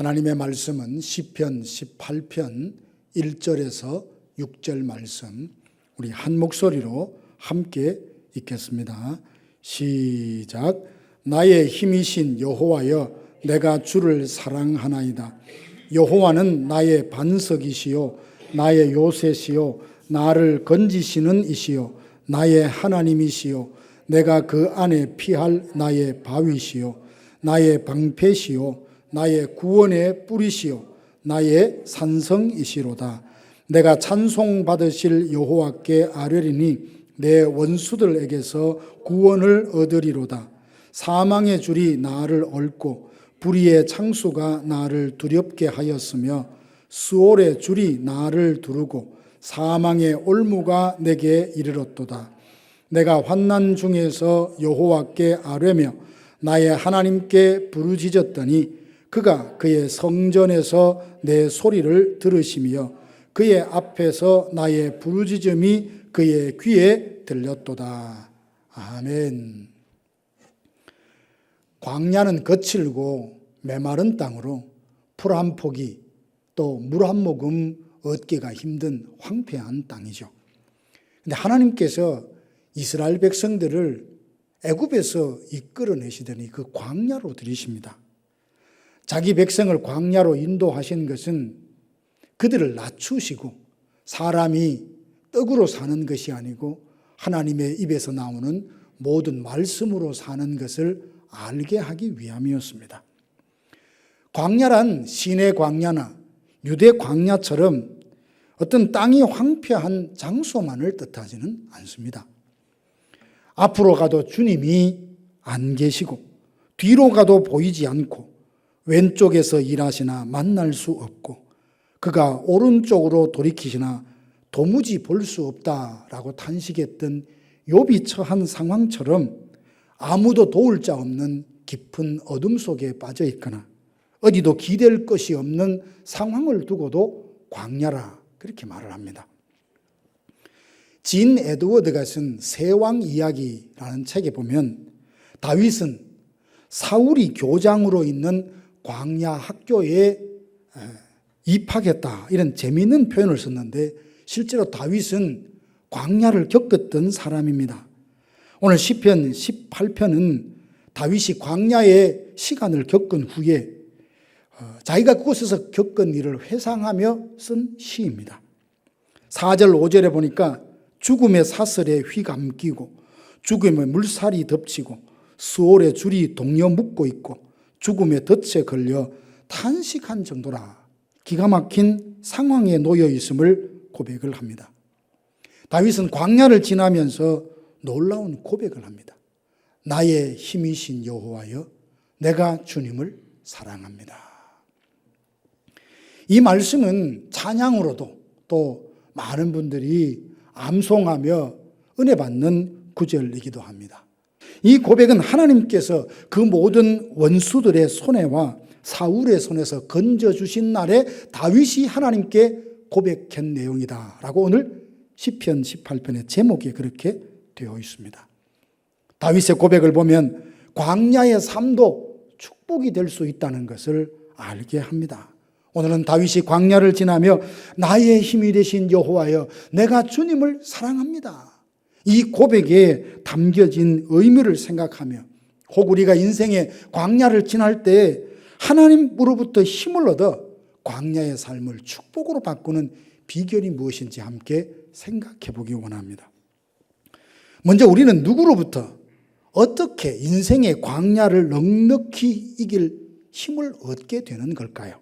하나님의 말씀은 시편 18편 1절에서 6절 말씀, 우리 한 목소리로 함께 읽겠습니다. 시작. 나의 힘이신 여호와여, 내가 주를 사랑하나이다. 여호와는 나의 반석이시요 나의 요새시요 나를 건지시는 이시요 나의 하나님이시요 내가 그 안에 피할 나의 바위시요 나의 방패시요 나의 구원의 뿌리시요 나의 산성이시로다. 내가 찬송받으실 여호와께 아뢰리니 내 원수들에게서 구원을 얻으리로다. 사망의 줄이 나를 얽고 불의의 창수가 나를 두렵게 하였으며 수월의 줄이 나를 두르고 사망의 올무가 내게 이르렀도다. 내가 환난 중에서 여호와께 아뢰며 나의 하나님께 부르짖었더니 그가 그의 성전에서 내 소리를 들으시며 그의 앞에서 나의 부르짖음이 그의 귀에 들렸도다. 아멘. 광야는 거칠고 메마른 땅으로 풀 한 포기 또 물 한 모금 얻기가 힘든 황폐한 땅이죠. 그런데 하나님께서 이스라엘 백성들을 애굽에서 이끌어내시더니 그 광야로 들이십니다. 자기 백성을 광야로 인도하신 것은 그들을 낮추시고 사람이 떡으로 사는 것이 아니고 하나님의 입에서 나오는 모든 말씀으로 사는 것을 알게 하기 위함이었습니다. 광야란 시내 광야나 유대 광야처럼 어떤 땅이 황폐한 장소만을 뜻하지는 않습니다. 앞으로 가도 주님이 안 계시고 뒤로 가도 보이지 않고 왼쪽에서 일하시나 만날 수 없고 그가 오른쪽으로 돌이키시나 도무지 볼 수 없다라고 탄식했던 욥이 처한 상황처럼 아무도 도울 자 없는 깊은 어둠 속에 빠져 있거나 어디도 기댈 것이 없는 상황을 두고도 광야라 그렇게 말을 합니다. 진 에드워드가 쓴 세왕 이야기라는 책에 보면 다윗은 사울이 교장으로 있는 광야 학교에 입학했다 이런 재미있는 표현을 썼는데 실제로 다윗은 광야를 겪었던 사람입니다. 오늘 시편 18편은 다윗이 광야의 시간을 겪은 후에 자기가 그곳에서 겪은 일을 회상하며 쓴 시입니다. 4절 5절에 보니까 죽음의 사슬에 휘감기고 죽음의 물살이 덮치고 수월의 줄이 동여 묶고 있고 죽음의 덫에 걸려 탄식한 정도라 기가 막힌 상황에 놓여 있음을 고백을 합니다. 다윗은 광야를 지나면서 놀라운 고백을 합니다. 나의 힘이신 여호와여, 내가 주님을 사랑합니다. 이 말씀은 찬양으로도 또 많은 분들이 암송하며 은혜 받는 구절이기도 합니다. 이 고백은 하나님께서 그 모든 원수들의 손해와 사울의 손에서 건져주신 날에 다윗이 하나님께 고백한 내용이다 라고 오늘 시편 18편의 제목에 그렇게 되어 있습니다. 다윗의 고백을 보면 광야의 삶도 축복이 될 수 있다는 것을 알게 합니다. 오늘은 다윗이 광야를 지나며 나의 힘이 되신 여호와여, 내가 주님을 사랑합니다. 이 고백에 담겨진 의미를 생각하며 혹 우리가 인생의 광야를 지날 때 하나님으로부터 힘을 얻어 광야의 삶을 축복으로 바꾸는 비결이 무엇인지 함께 생각해 보기 원합니다. 먼저 우리는 누구로부터 어떻게 인생의 광야를 넉넉히 이길 힘을 얻게 되는 걸까요?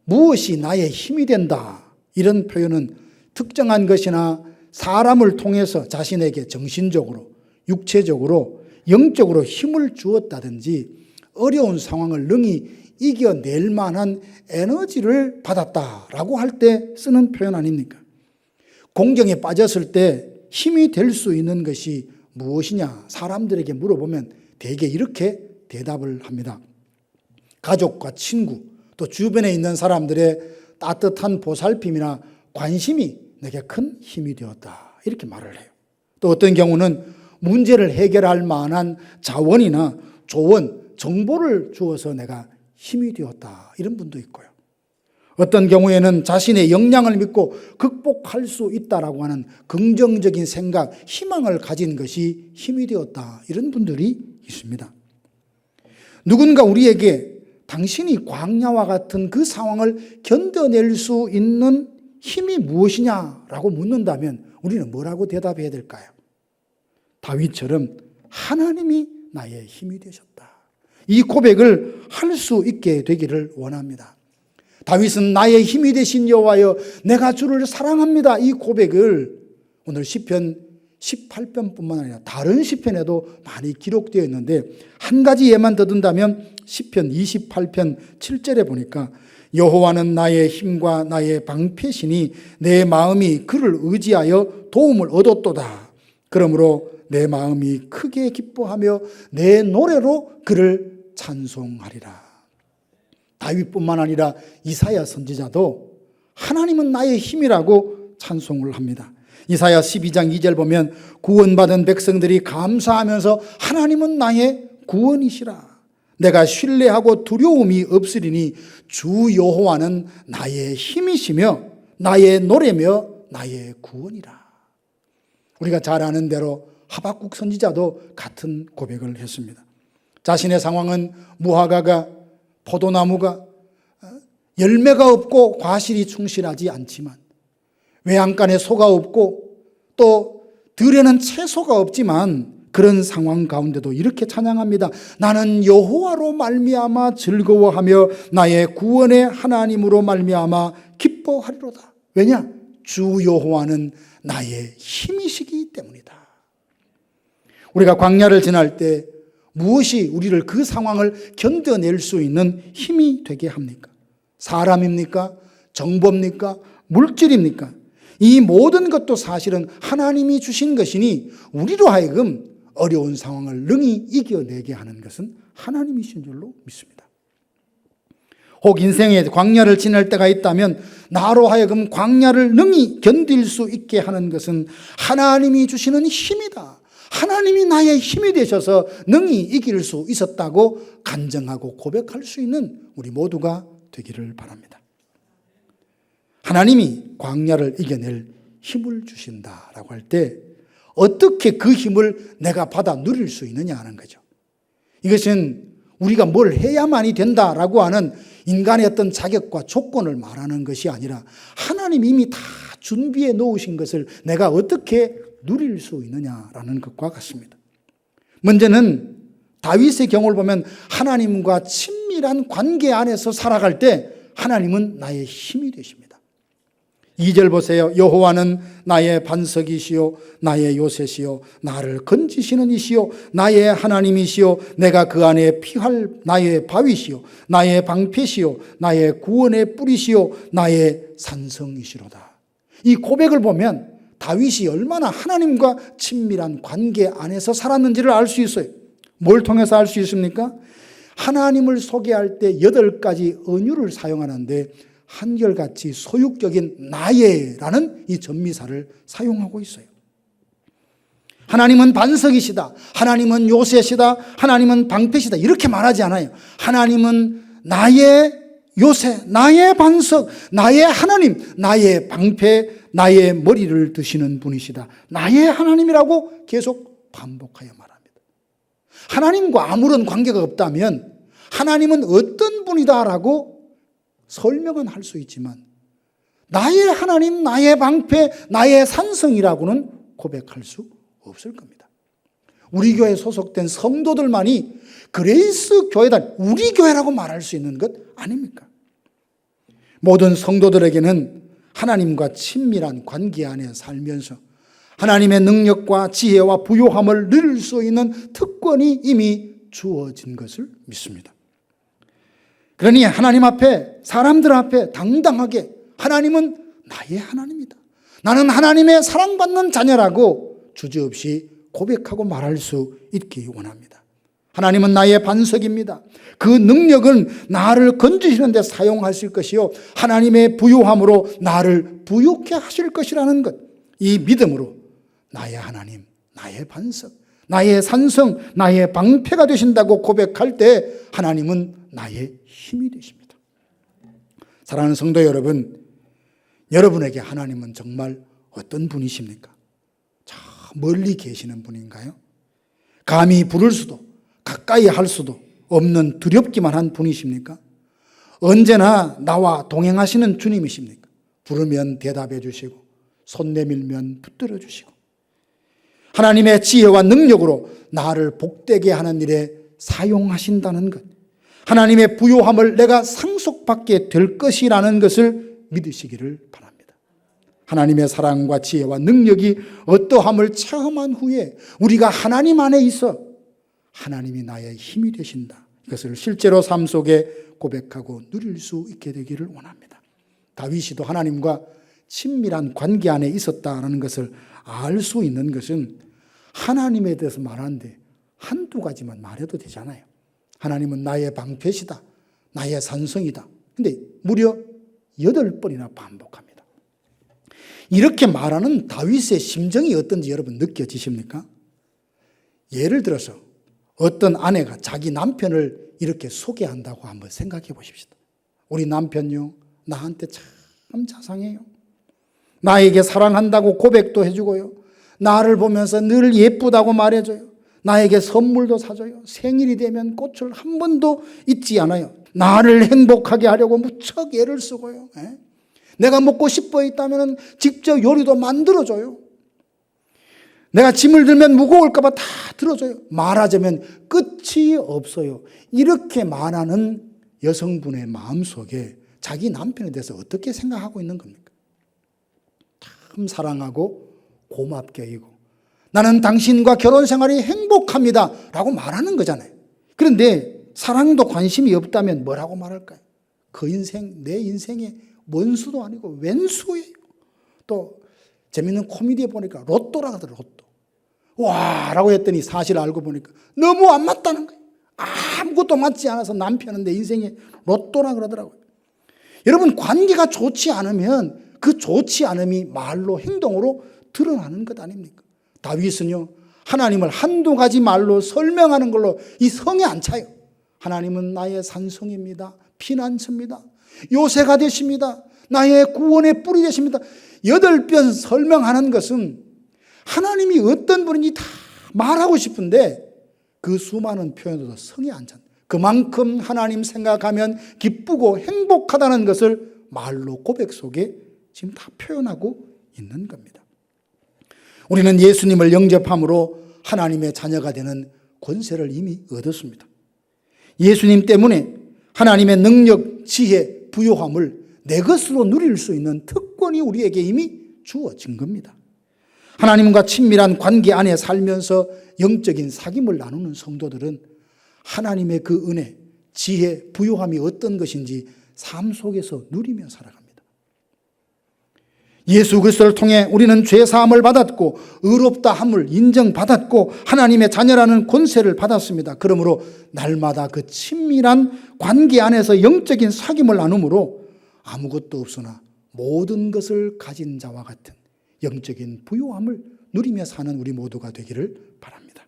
무엇이 나의 힘이 된다 이런 표현은 특정한 것이나 사람을 통해서 자신에게 정신적으로, 육체적으로, 영적으로 힘을 주었다든지 어려운 상황을 능히 이겨낼 만한 에너지를 받았다라고 할 때 쓰는 표현 아닙니까? 공경에 빠졌을 때 힘이 될 수 있는 것이 무엇이냐 사람들에게 물어보면 대개 이렇게 대답을 합니다. 가족과 친구 또 주변에 있는 사람들의 따뜻한 보살핌이나 관심이 내게 큰 힘이 되었다 이렇게 말을 해요. 또 어떤 경우는 문제를 해결할 만한 자원이나 조언, 정보를 주어서 내가 힘이 되었다. 이런 분도 있고요. 어떤 경우에는 자신의 역량을 믿고 극복할 수 있다라고 하는 긍정적인 생각, 희망을 가진 것이 힘이 되었다. 이런 분들이 있습니다. 누군가 우리에게 당신이 광야와 같은 그 상황을 견뎌낼 수 있는 힘이 무엇이냐라고 묻는다면 우리는 뭐라고 대답해야 될까요? 다윗처럼 하나님이 나의 힘이 되셨다. 이 고백을 할 수 있게 되기를 원합니다. 다윗은 나의 힘이 되신 여호와여 내가 주를 사랑합니다. 이 고백을 오늘 시편 18편뿐만 아니라 다른 시편에도 많이 기록되어 있는데 한 가지 예만 더 든다면 시편 28편 7절에 보니까 여호와는 나의 힘과 나의 방패시니 내 마음이 그를 의지하여 도움을 얻었도다. 그러므로 내 마음이 크게 기뻐하며 내 노래로 그를 찬송하리라. 다윗뿐만 아니라 이사야 선지자도 하나님은 나의 힘이라고 찬송을 합니다. 이사야 12장 2절 보면 구원받은 백성들이 감사하면서 하나님은 나의 구원이시라. 내가 신뢰하고 두려움이 없으리니 주 여호와는 나의 힘이시며 나의 노래며 나의 구원이라. 우리가 잘 아는 대로 하박국 선지자도 같은 고백을 했습니다. 자신의 상황은 무화과가 포도나무가 열매가 없고 과실이 충실하지 않지만 외양간에 소가 없고 또 들에는 채소가 없지만 그런 상황 가운데도 이렇게 찬양합니다. 나는 여호와로 말미암아 즐거워하며 나의 구원의 하나님으로 말미암아 기뻐하리로다. 왜냐? 주 여호와는 나의 힘이시기 때문이다. 우리가 광야를 지날 때 무엇이 우리를 그 상황을 견뎌낼 수 있는 힘이 되게 합니까? 사람입니까? 정보입니까? 물질입니까? 이 모든 것도 사실은 하나님이 주신 것이니 우리로 하여금 어려운 상황을 능히 이겨내게 하는 것은 하나님이신 줄로 믿습니다. 혹 인생에 광야를 지날 때가 있다면 나로 하여금 광야를 능히 견딜 수 있게 하는 것은 하나님이 주시는 힘이다. 하나님이 나의 힘이 되셔서 능히 이길 수 있었다고 간증하고 고백할 수 있는 우리 모두가 되기를 바랍니다. 하나님이 광야를 이겨낼 힘을 주신다라고 할 때 어떻게 그 힘을 내가 받아 누릴 수 있느냐 하는 거죠. 이것은 우리가 뭘 해야만이 된다라고 하는 인간의 어떤 자격과 조건을 말하는 것이 아니라 하나님 이미 다 준비해 놓으신 것을 내가 어떻게 누릴 수 있느냐라는 것과 같습니다. 먼저는 다윗의 경우를 보면 하나님과 친밀한 관계 안에서 살아갈 때 하나님은 나의 힘이 되십니다. 2절 보세요. 여호와는 나의 반석이시요 나의 요새시요 나를 건지시는 이시요 나의 하나님이시요 내가 그 안에 피할 나의 바위시요 나의 방패시요 나의 구원의 뿌리시요 나의 산성이시로다. 이 고백을 보면 다윗이 얼마나 하나님과 친밀한 관계 안에서 살았는지를 알 수 있어요. 뭘 통해서 알 수 있습니까? 하나님을 소개할 때 8가지 언유를 사용하는데 한결같이 소유격인 나의라는 이 전미사를 사용하고 있어요. 하나님은 반석이시다. 하나님은 요새시다. 하나님은 방패시다. 이렇게 말하지 않아요. 하나님은 나의 요새, 나의 반석, 나의 하나님, 나의 방패, 나의 머리를 드시는 분이시다. 나의 하나님이라고 계속 반복하여 말합니다. 하나님과 아무런 관계가 없다면 하나님은 어떤 분이다라고 설명은 할 수 있지만 나의 하나님, 나의 방패, 나의 산성이라고는 고백할 수 없을 겁니다. 우리 교회에 소속된 성도들만이 그레이스 교회다, 우리 교회라고 말할 수 있는 것 아닙니까? 모든 성도들에게는 하나님과 친밀한 관계 안에 살면서 하나님의 능력과 지혜와 부요함을 누릴 수 있는 특권이 이미 주어진 것을 믿습니다. 그러니 하나님 앞에, 사람들 앞에 당당하게 하나님은 나의 하나님이다. 나는 하나님의 사랑받는 자녀라고 주저없이 고백하고 말할 수 있기 원합니다. 하나님은 나의 반석입니다. 그 능력은 나를 건지시는 데 사용하실 것이요 하나님의 부요함으로 나를 부요케 하실 것이라는 것, 이 믿음으로 나의 하나님, 나의 반석, 나의 산성, 나의 방패가 되신다고 고백할 때 하나님은 나의 힘이 되십니다. 사랑하는 성도 여러분, 여러분에게 하나님은 정말 어떤 분이십니까? 저 멀리 계시는 분인가요? 감히 부를 수도 가까이 할 수도 없는 두렵기만 한 분이십니까? 언제나 나와 동행하시는 주님이십니까? 부르면 대답해 주시고 손 내밀면 붙들어 주시고 하나님의 지혜와 능력으로 나를 복되게 하는 일에 사용하신다는 것, 하나님의 부요함을 내가 상속받게 될 것이라는 것을 믿으시기를 바랍니다. 하나님의 사랑과 지혜와 능력이 어떠함을 체험한 후에 우리가 하나님 안에 있어 하나님이 나의 힘이 되신다, 이것을 실제로 삶 속에 고백하고 누릴 수 있게 되기를 원합니다. 다윗이도 하나님과 친밀한 관계 안에 있었다는 것을 알 수 있는 것은 하나님에 대해서 말하는데 한두 가지만 말해도 되잖아요. 하나님은 나의 방패시다, 나의 산성이다. 근데 무려 8번이나 반복합니다. 이렇게 말하는 다윗의 심정이 어떤지 여러분 느껴지십니까? 예를 들어서 어떤 아내가 자기 남편을 이렇게 소개한다고 한번 생각해 보십시오. 우리 남편요, 나한테 참 자상해요. 나에게 사랑한다고 고백도 해주고요, 나를 보면서 늘 예쁘다고 말해줘요. 나에게 선물도 사줘요. 생일이 되면 꽃을 한 번도 잊지 않아요. 나를 행복하게 하려고 무척 애를 쓰고요. 내가 먹고 싶어 있다면 직접 요리도 만들어줘요. 내가 짐을 들면 무거울까 봐 다 들어줘요. 말하자면 끝이 없어요. 이렇게 말하는 여성분의 마음속에 자기 남편에 대해서 어떻게 생각하고 있는 겁니까? 참 사랑하고 고맙게 여기고 나는 당신과 결혼 생활이 행복합니다 라고 말하는 거잖아요. 그런데 사랑도 관심이 없다면 뭐라고 말할까요? 그 인생, 내 인생의 원수도 아니고 왼수예요. 또 재밌는 코미디에 보니까 로또라 하더라고요. 로또. 와 라고 했더니 사실 알고 보니까 너무 안 맞다는 거예요. 아무것도 맞지 않아서 남편은 내 인생에 로또라 그러더라고요. 여러분, 관계가 좋지 않으면 그 좋지 않음이 말로 행동으로 드러나는 것 아닙니까? 다윗은요, 하나님을 한두 가지 말로 설명하는 걸로 이 성에 안 차요. 하나님은 나의 산성입니다. 피난처입니다. 요새가 되십니다. 나의 구원의 뿔이 되십니다. 8번 설명하는 것은 하나님이 어떤 분인지 다 말하고 싶은데 그 수많은 표현도 성에 안 찬. 그만큼 하나님 생각하면 기쁘고 행복하다는 것을 말로 고백 속에 지금 다 표현하고 있는 겁니다. 우리는 예수님을 영접함으로 하나님의 자녀가 되는 권세를 이미 얻었습니다. 예수님 때문에 하나님의 능력, 지혜, 부요함을 내 것으로 누릴 수 있는 특권이 우리에게 이미 주어진 겁니다. 하나님과 친밀한 관계 안에 살면서 영적인 사귐을 나누는 성도들은 하나님의 그 은혜, 지혜, 부요함이 어떤 것인지 삶 속에서 누리며 살아갑니다. 예수 그리스도를 통해 우리는 죄 사함을 받았고 의롭다함을 인정받았고 하나님의 자녀라는 권세를 받았습니다. 그러므로 날마다 그 친밀한 관계 안에서 영적인 사귐을 나눔으로 아무것도 없으나 모든 것을 가진 자와 같은 영적인 부요함을 누리며 사는 우리 모두가 되기를 바랍니다.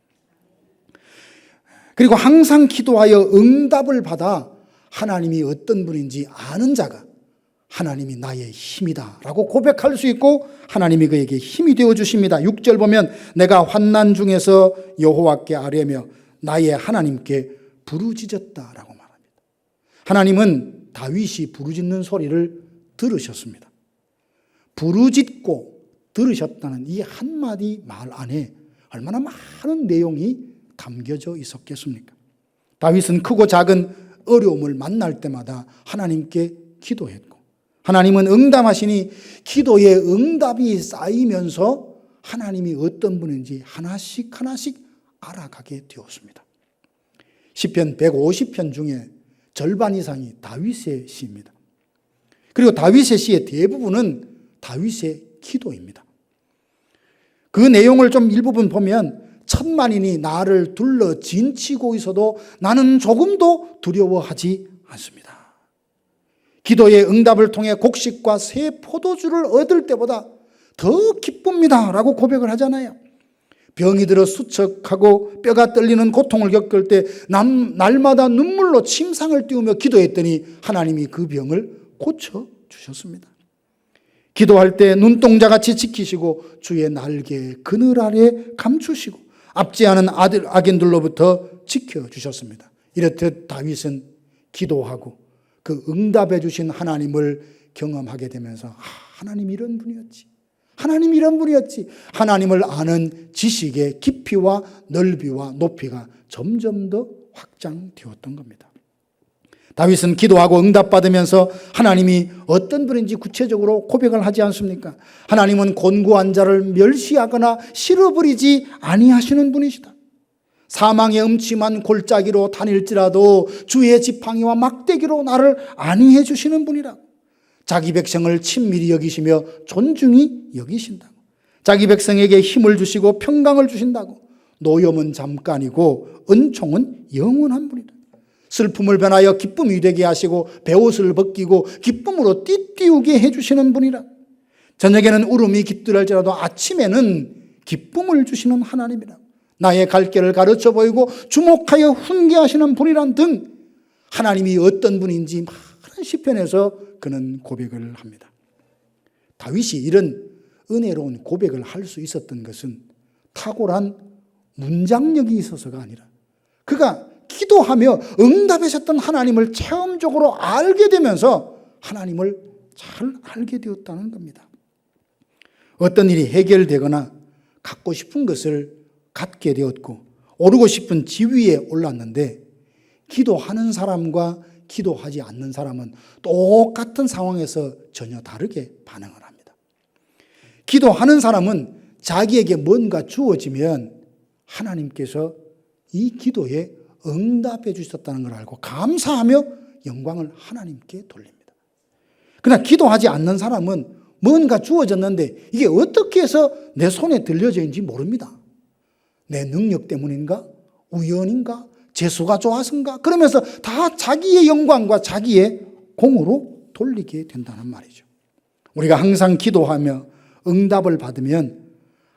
그리고 항상 기도하여 응답을 받아 하나님이 어떤 분인지 아는 자가 하나님이 나의 힘이다 라고 고백할 수 있고 하나님이 그에게 힘이 되어 주십니다. 6절 보면 내가 환난 중에서 여호와께 아뢰며 나의 하나님께 부르짖었다 라고 말합니다. 하나님은 다윗이 부르짖는 소리를 들으셨습니다. 부르짖고 들으셨다는 이 한마디 말 안에 얼마나 많은 내용이 담겨져 있었겠습니까? 다윗은 크고 작은 어려움을 만날 때마다 하나님께 기도했고 하나님은 응답하시니 기도의 응답이 쌓이면서 하나님이 어떤 분인지 하나씩 하나씩 알아가게 되었습니다. 시편 150편 중에 절반 이상이 다윗의 시입니다. 그리고 다윗의 시의 대부분은 다윗의 기도입니다. 그 내용을 좀 일부분 보면 천만인이 나를 둘러 진치고 있어도 나는 조금도 두려워하지 않습니다. 기도의 응답을 통해 곡식과 새 포도주를 얻을 때보다 더 기쁩니다 라고 고백을 하잖아요. 병이 들어 수척하고 뼈가 떨리는 고통을 겪을 때 날마다 눈물로 침상을 띄우며 기도했더니 하나님이 그 병을 고쳐주셨습니다. 기도할 때 눈동자같이 지키시고 주의 날개 그늘 아래 감추시고 압제하는 악인들로부터 지켜주셨습니다. 이렇듯 다윗은 기도하고 그 응답해 주신 하나님을 경험하게 되면서 하나님 이런 분이었지. 하나님 이런 분이었지. 하나님을 아는 지식의 깊이와 넓이와 높이가 점점 더 확장되었던 겁니다. 다윗은 기도하고 응답받으면서 하나님이 어떤 분인지 구체적으로 고백을 하지 않습니까? 하나님은 곤고한 자를 멸시하거나 싫어버리지 아니하시는 분이시다. 사망의 음침한 골짜기로 다닐지라도 주의 지팡이와 막대기로 나를 안위해 주시는 분이라. 자기 백성을 친밀히 여기시며 존중히 여기신다고. 자기 백성에게 힘을 주시고 평강을 주신다고. 노염은 잠깐이고 은총은 영원한 분이다. 슬픔을 변하여 기쁨이 되게 하시고 베옷을 벗기고 기쁨으로 띠띠우게 해주시는 분이라. 저녁에는 울음이 깃들할지라도 아침에는 기쁨을 주시는 하나님이라. 나의 갈 길을 가르쳐 보이고 주목하여 훈계하시는 분이란 등 하나님이 어떤 분인지 많은 시편에서 그는 고백을 합니다. 다윗이 이런 은혜로운 고백을 할 수 있었던 것은 탁월한 문장력이 있어서가 아니라 그가 기도하며 응답하셨던 하나님을 체험적으로 알게 되면서 하나님을 잘 알게 되었다는 겁니다. 어떤 일이 해결되거나 갖고 싶은 것을 갖게 되었고 오르고 싶은 지위에 올랐는데 기도하는 사람과 기도하지 않는 사람은 똑같은 상황에서 전혀 다르게 반응을 합니다. 기도하는 사람은 자기에게 뭔가 주어지면 하나님께서 이 기도에 응답해 주셨다는 걸 알고 감사하며 영광을 하나님께 돌립니다. 그러나 기도하지 않는 사람은 뭔가 주어졌는데 이게 어떻게 해서 내 손에 들려져 있는지 모릅니다. 내 능력 때문인가? 우연인가? 재수가 좋아서인가? 그러면서 다 자기의 영광과 자기의 공으로 돌리게 된다는 말이죠. 우리가 항상 기도하며 응답을 받으면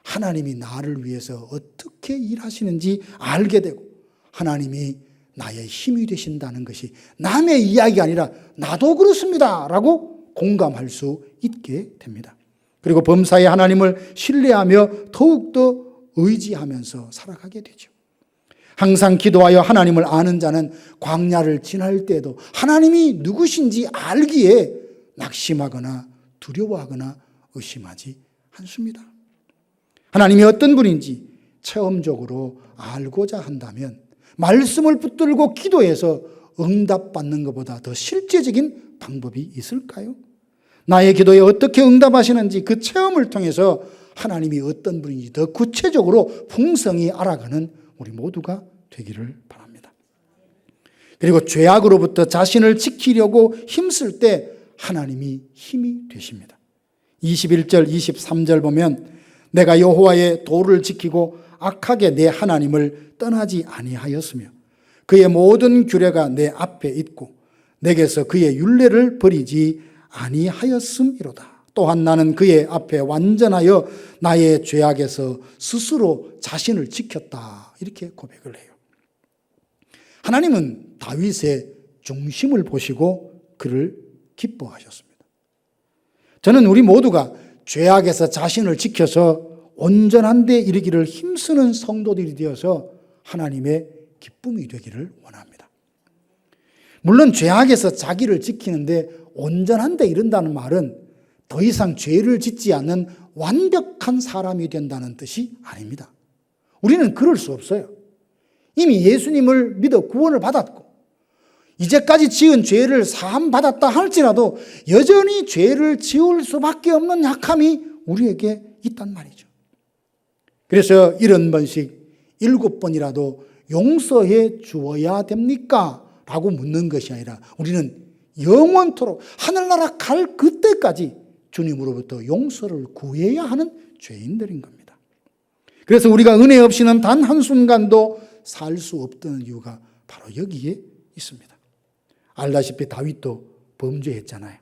하나님이 나를 위해서 어떻게 일하시는지 알게 되고 하나님이 나의 힘이 되신다는 것이 남의 이야기가 아니라 나도 그렇습니다 라고 공감할 수 있게 됩니다. 그리고 범사의 하나님을 신뢰하며 더욱더 의지하면서 살아가게 되죠. 항상 기도하여 하나님을 아는 자는 광야를 지날 때도 하나님이 누구신지 알기에 낙심하거나 두려워하거나 의심하지 않습니다. 하나님이 어떤 분인지 체험적으로 알고자 한다면 말씀을 붙들고 기도해서 응답받는 것보다 더 실제적인 방법이 있을까요? 나의 기도에 어떻게 응답하시는지 그 체험을 통해서 하나님이 어떤 분인지 더 구체적으로 풍성히 알아가는 우리 모두가 되기를 바랍니다. 그리고 죄악으로부터 자신을 지키려고 힘쓸 때 하나님이 힘이 되십니다. 21절 23절 보면 내가 여호와의 도를 지키고 악하게 내 하나님을 떠나지 아니하였으며 그의 모든 규례가 내 앞에 있고 내게서 그의 율례를 버리지 아니하였음이로다. 또한 나는 그의 앞에 완전하여 나의 죄악에서 스스로 자신을 지켰다. 이렇게 고백을 해요. 하나님은 다윗의 중심을 보시고 그를 기뻐하셨습니다. 저는 우리 모두가 죄악에서 자신을 지켜서 온전한 데 이르기를 힘쓰는 성도들이 되어서 하나님의 기쁨이 되기를 원합니다. 물론 죄악에서 자기를 지키는데 온전한 데 이른다는 말은 더 이상 죄를 짓지 않는 완벽한 사람이 된다는 뜻이 아닙니다. 우리는 그럴 수 없어요. 이미 예수님을 믿어 구원을 받았고 이제까지 지은 죄를 사함받았다 할지라도 여전히 죄를 지을 수밖에 없는 약함이 우리에게 있단 말이죠. 그래서 70번씩 7번이라도 용서해 주어야 됩니까? 라고 묻는 것이 아니라 우리는 영원토록 하늘나라 갈 그때까지 주님으로부터 용서를 구해야 하는 죄인들인 겁니다. 그래서 우리가 은혜 없이는 단 한순간도 살 수 없던 이유가 바로 여기에 있습니다. 알다시피 다윗도 범죄했잖아요.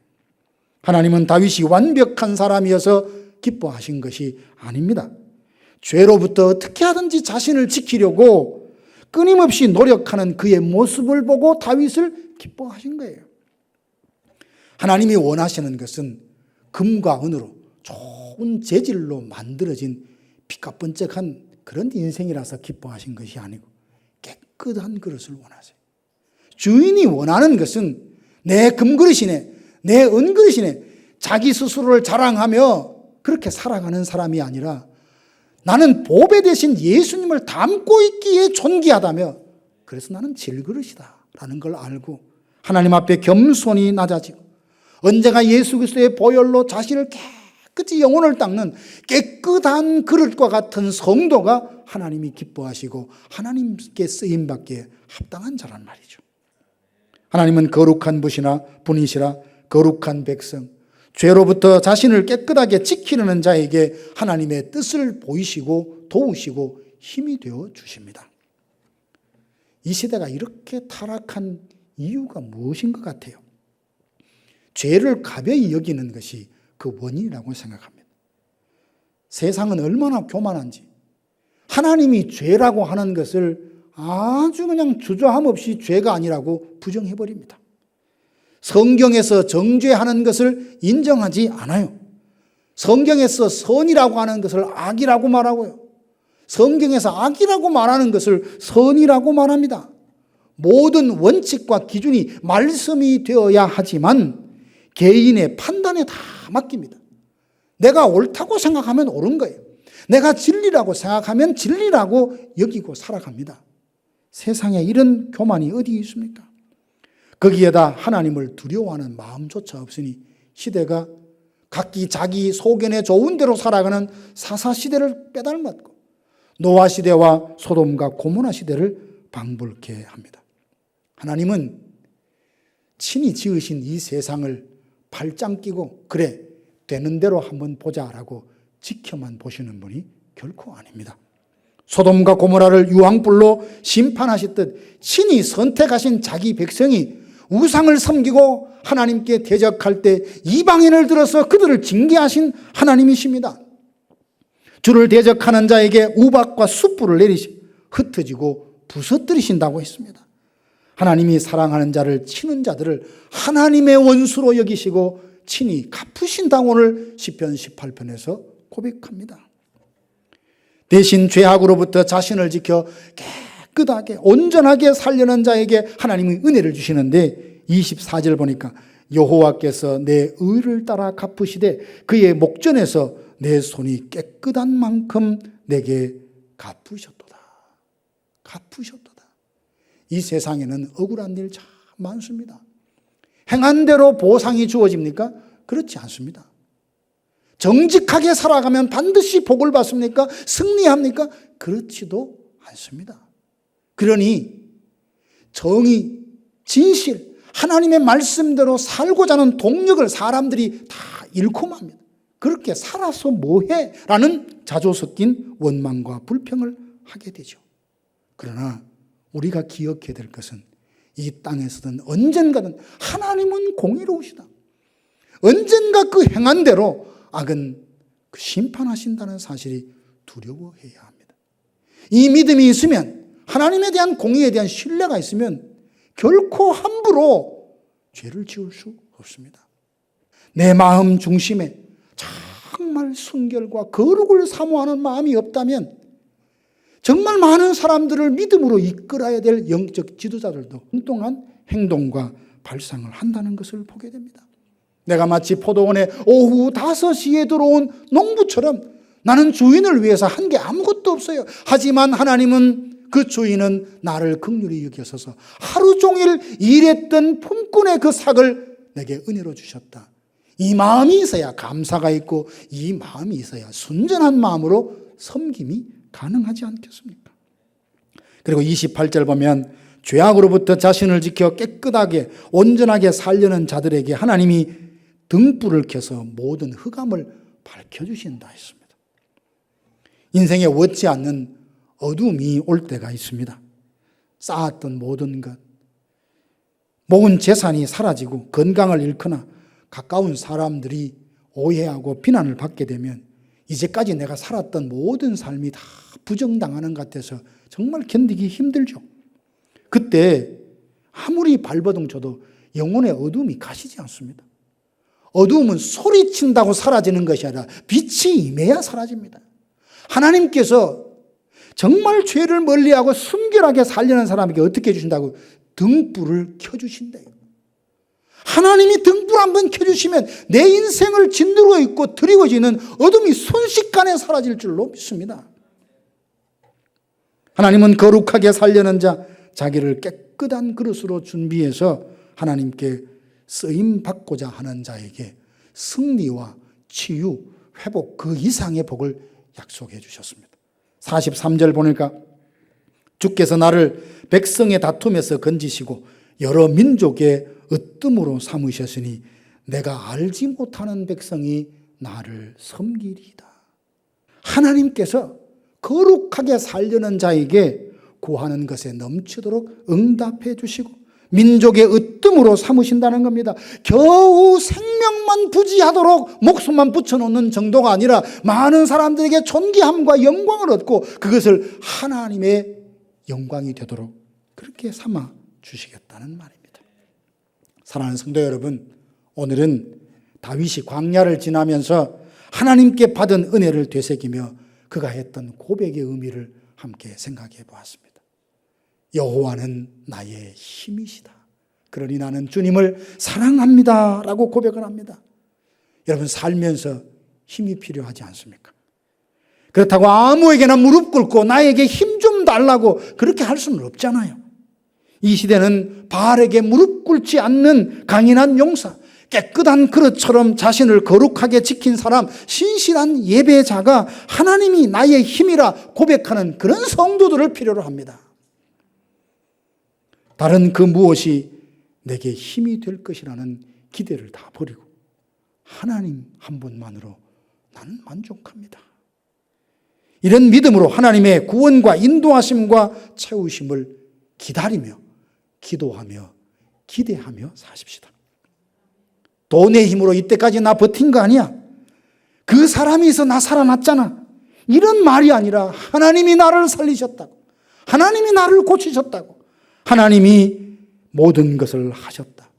하나님은 다윗이 완벽한 사람이어서 기뻐하신 것이 아닙니다. 죄로부터 어떻게 하든지 자신을 지키려고 끊임없이 노력하는 그의 모습을 보고 다윗을 기뻐하신 거예요. 하나님이 원하시는 것은 금과 은으로 좋은 재질로 만들어진 피까번쩍한 그런 인생이라서 기뻐하신 것이 아니고 깨끗한 그릇을 원하세요. 주인이 원하는 것은 내 금그릇이네, 내 은그릇이네, 자기 스스로를 자랑하며 그렇게 살아가는 사람이 아니라 나는 보배 대신 예수님을 담고 있기에 존귀하다며 그래서 나는 질그릇이다 라는 걸 알고 하나님 앞에 겸손히 낮아지고 언제가 예수 그리스도의 보혈로 자신을 깨끗이 영혼을 닦는 깨끗한 그릇과 같은 성도가 하나님이 기뻐하시고 하나님께 쓰임받기에 합당한 자란 말이죠. 하나님은 거룩한 분이시라 거룩한 백성, 죄로부터 자신을 깨끗하게 지키려는 자에게 하나님의 뜻을 보이시고 도우시고 힘이 되어 주십니다. 이 시대가 이렇게 타락한 이유가 무엇인 것 같아요? 죄를 가벼이 여기는 것이 그 원인이라고 생각합니다. 세상은 얼마나 교만한지 하나님이 죄라고 하는 것을 아주 그냥 주저함 없이 죄가 아니라고 부정해버립니다. 성경에서 정죄하는 것을 인정하지 않아요. 성경에서 선이라고 하는 것을 악이라고 말하고요. 성경에서 악이라고 말하는 것을 선이라고 말합니다. 모든 원칙과 기준이 말씀이 되어야 하지만 개인의 판단에 다 맡깁니다. 내가 옳다고 생각하면 옳은 거예요. 내가 진리라고 생각하면 진리라고 여기고 살아갑니다. 세상에 이런 교만이 어디 있습니까? 거기에다 하나님을 두려워하는 마음조차 없으니 시대가 각기 자기 소견에 좋은 대로 살아가는 사사시대를 빼닮았고 노아 시대와 소돔과 고모라 시대를 방불케 합니다. 하나님은 친히 지으신 이 세상을 발짱 끼고 그래 되는 대로 한번 보자라고 지켜만 보시는 분이 결코 아닙니다. 소돔과 고모라를 유황불로 심판하셨듯 친히 선택하신 자기 백성이 우상을 섬기고 하나님께 대적할 때 이방인을 들어서 그들을 징계하신 하나님이십니다. 주를 대적하는 자에게 우박과 숯불을 내리시 흩어지고 부서뜨리신다고 했습니다. 하나님이 사랑하는 자를 치는 자들을 하나님의 원수로 여기시고 친히 갚으신다고 오늘 시편 18편에서 고백합니다. 대신 죄악으로부터 자신을 지켜 깨끗하게 온전하게 살려는 자에게 하나님이 은혜를 주시는데 24절 보니까 여호와께서 내 의를 따라 갚으시되 그의 목전에서 내 손이 깨끗한 만큼 내게 갚으셨도다. 갚으셨도다. 이 세상에는 억울한 일 참 많습니다. 행한 대로 보상이 주어집니까? 그렇지 않습니다. 정직하게 살아가면 반드시 복을 받습니까? 승리합니까? 그렇지도 않습니다. 그러니 정의, 진실, 하나님의 말씀대로 살고자 하는 동력을 사람들이 다 잃고 맙니다. 그렇게 살아서 뭐해? 라는 자조 섞인 원망과 불평을 하게 되죠. 그러나 우리가 기억해야 될 것은 이 땅에서든 언젠가는 하나님은 공의로우시다. 언젠가 그 행한 대로 악은 심판하신다는 사실이 두려워해야 합니다. 이 믿음이 있으면 하나님에 대한 공의에 대한 신뢰가 있으면 결코 함부로 죄를 지을 수 없습니다. 내 마음 중심에 정말 순결과 거룩을 사모하는 마음이 없다면 정말 많은 사람들을 믿음으로 이끌어야 될 영적 지도자들도 엉뚱한 행동과 발상을 한다는 것을 보게 됩니다. 내가 마치 포도원에 오후 5시에 들어온 농부처럼 나는 주인을 위해서 한 게 아무것도 없어요. 하지만 하나님은 그 주인은 나를 긍휼히 여기셔서 하루 종일 일했던 품꾼의 그 삭을 내게 은혜로 주셨다. 이 마음이 있어야 감사가 있고 이 마음이 있어야 순전한 마음으로 섬김이 가능하지 않겠습니까? 그리고 28절 보면 죄악으로부터 자신을 지켜 깨끗하게 온전하게 살려는 자들에게 하나님이 등불을 켜서 모든 흑암을 밝혀주신다 했습니다. 인생에 원치 않는 어둠이 올 때가 있습니다. 쌓았던 모든 것, 모은 재산이 사라지고 건강을 잃거나 가까운 사람들이 오해하고 비난을 받게 되면 이제까지 내가 살았던 모든 삶이 다 부정당하는 것 같아서 정말 견디기 힘들죠. 그때 아무리 발버둥 쳐도 영혼의 어둠이 가시지 않습니다. 어두움은 소리친다고 사라지는 것이 아니라 빛이 임해야 사라집니다. 하나님께서 정말 죄를 멀리하고 순결하게 살려는 사람에게 어떻게 해주신다고? 등불을 켜주신대요. 하나님이 등불 한번 켜주시면 내 인생을 짓누르고 있고 드리워지는 어둠이 순식간에 사라질 줄로 믿습니다. 하나님은 거룩하게 살려는 자, 자기를 깨끗한 그릇으로 준비해서 하나님께 쓰임받고자 하는 자에게 승리와 치유, 회복 그 이상의 복을 약속해 주셨습니다. 43절 보니까 주께서 나를 백성의 다툼에서 건지시고 여러 민족의 으뜸으로 삼으셨으니 내가 알지 못하는 백성이 나를 섬기리이다. 하나님께서 거룩하게 살려는 자에게 구하는 것에 넘치도록 응답해 주시고 민족의 으뜸으로 삼으신다는 겁니다. 겨우 생명만 부지하도록 목숨만 붙여놓는 정도가 아니라 많은 사람들에게 존귀함과 영광을 얻고 그것을 하나님의 영광이 되도록 그렇게 삼아 주시겠다는 말입니다. 사랑하는 성도 여러분, 오늘은 다윗이 광야를 지나면서 하나님께 받은 은혜를 되새기며 그가 했던 고백의 의미를 함께 생각해 보았습니다. 여호와는 나의 힘이시다. 그러니 나는 주님을 사랑합니다 라고 고백을 합니다. 여러분, 살면서 힘이 필요하지 않습니까? 그렇다고 아무에게나 무릎 꿇고 나에게 힘 좀 달라고 그렇게 할 수는 없잖아요. 이 시대는 바알에게 무릎 꿇지 않는 강인한 용사, 깨끗한 그릇처럼 자신을 거룩하게 지킨 사람, 신실한 예배자가 하나님이 나의 힘이라 고백하는 그런 성도들을 필요로 합니다. 다른 그 무엇이 내게 힘이 될 것이라는 기대를 다 버리고 하나님 한 분만으로 나는 만족합니다. 이런 믿음으로 하나님의 구원과 인도하심과 채우심을 기다리며 기도하며 기대하며 사십시다. 돈의 힘으로 이때까지 나 버틴 거 아니야. 그 사람이 있어 나 살아났잖아. 이런 말이 아니라 하나님이 나를 살리셨다고. 하나님이 나를 고치셨다고. 하나님이 모든 것을 하셨다.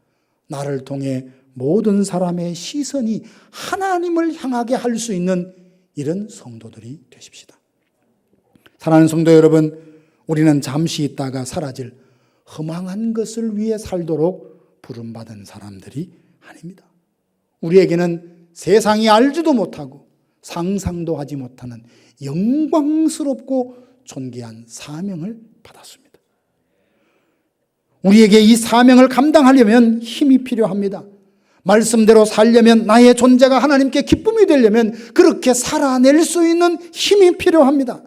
나를 통해 모든 사람의 시선이 하나님을 향하게 할 수 있는 이런 성도들이 되십시다. 사랑하는 성도 여러분, 우리는 잠시 있다가 사라질 허망한 것을 위해 살도록 부름받은 사람들이 아닙니다. 우리에게는 세상이 알지도 못하고 상상도 하지 못하는 영광스럽고 존귀한 사명을 받았습니다. 우리에게 이 사명을 감당하려면 힘이 필요합니다. 말씀대로 살려면, 나의 존재가 하나님께 기쁨이 되려면 그렇게 살아낼 수 있는 힘이 필요합니다.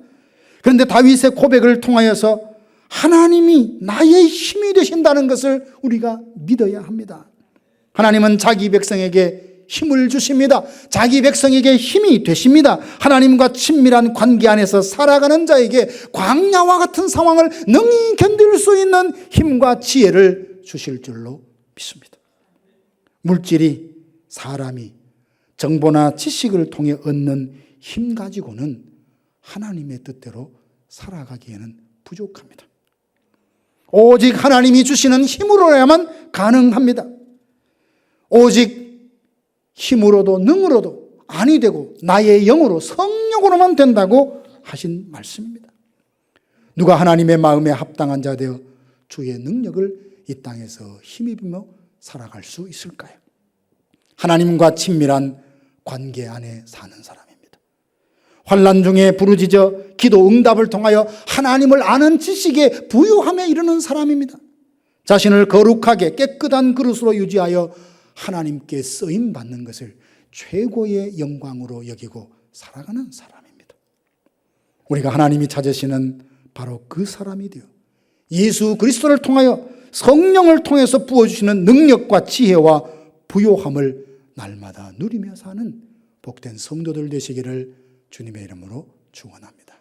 그런데 다윗의 고백을 통하여서 하나님이 나의 힘이 되신다는 것을 우리가 믿어야 합니다. 하나님은 자기 백성에게 힘을 주십니다. 자기 백성에게 힘이 되십니다. 하나님과 친밀한 관계 안에서 살아가는 자에게 광야와 같은 상황을 능히 견딜 수 있는 힘과 지혜를 주실 줄로 믿습니다. 물질이, 사람이 정보나 지식을 통해 얻는 힘 가지고는 하나님의 뜻대로 살아가기에는 부족합니다. 오직 하나님이 주시는 힘으로야만 가능합니다. 오직 힘으로도 능으로도 아니 되고 나의 영으로 성령으로만 된다고 하신 말씀입니다. 누가 하나님의 마음에 합당한 자 되어 주의 능력을 이 땅에서 힘입으며 살아갈 수 있을까요? 하나님과 친밀한 관계 안에 사는 사람입니다. 환난 중에 부르짖어 기도 응답을 통하여 하나님을 아는 지식에 부유함에 이르는 사람입니다. 자신을 거룩하게 깨끗한 그릇으로 유지하여 하나님께 쓰임받는 것을 최고의 영광으로 여기고 살아가는 사람입니다. 우리가 하나님이 찾으시는 바로 그 사람이 되어 예수 그리스도를 통하여 성령을 통해서 부어주시는 능력과 지혜와 부요함을 날마다 누리며 사는 복된 성도들 되시기를 주님의 이름으로 축원합니다.